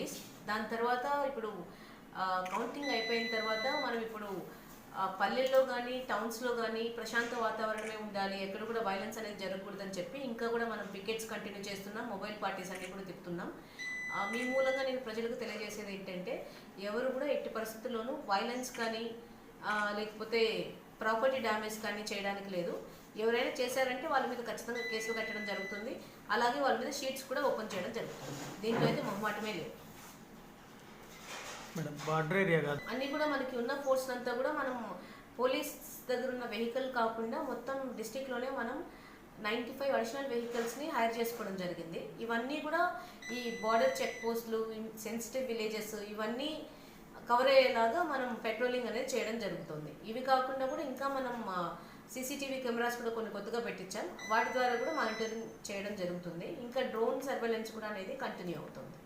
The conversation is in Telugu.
పోలీస్. దాని తర్వాత ఇప్పుడు కౌంటింగ్ అయిపోయిన తర్వాత మనం ఇప్పుడు పల్లెల్లో కానీ టౌన్స్లో కానీ ప్రశాంత వాతావరణమే ఉండాలి, ఎక్కడ కూడా వైలెన్స్ అనేది జరగకూడదని చెప్పి ఇంకా కూడా మనం పికెట్స్ కంటిన్యూ చేస్తున్నాం, మొబైల్ పార్టీస్ అన్ని కూడా తిప్పుతున్నాం. మీ మూలంగా నేను ప్రజలకు తెలియజేసేది ఏంటంటే ఎవరు కూడా ఎట్టి పరిస్థితుల్లోనూ వైలెన్స్ కానీ లేకపోతే ప్రాపర్టీ డ్యామేజ్ కానీ చేయడానికి లేదు. ఎవరైనా చేశారంటే వాళ్ళ మీద ఖచ్చితంగా కేసులు కట్టడం జరుగుతుంది. అలాగే వాళ్ళ మీద షీట్స్ కూడా ఓపెన్ చేయడం జరుగుతుంది. దీంట్లో అయితే మొహమాటమే లేదు మేడం. బార్డర్ ఏరియా కాదు, అన్నీ కూడా మనకి ఉన్న ఫోర్స్ అంతా కూడా మనం పోలీస్ దగ్గర ఉన్న వెహికల్ కాకుండా మొత్తం డిస్టిక్లోనే మనం 95 అడిషనల్ వెహికల్స్ని హైర్ చేసుకోవడం జరిగింది. ఇవన్నీ కూడా ఈ బార్డర్ చెక్ పోస్టులు, సెన్సిటివ్ విలేజెస్ ఇవన్నీ కవర్ అయ్యేలాగా మనం పెట్రోలింగ్ అనేది చేయడం జరుగుతుంది. ఇవి కాకుండా కూడా ఇంకా మనం సీసీటీవీ కెమెరాస్ కూడా కొన్ని కొత్తగా పెట్టించాం, వాటి ద్వారా కూడా మానిటరింగ్ చేయడం జరుగుతుంది. ఇంకా డ్రోన్ సర్వేలెన్స్ కూడా అనేది కంటిన్యూ అవుతుంది.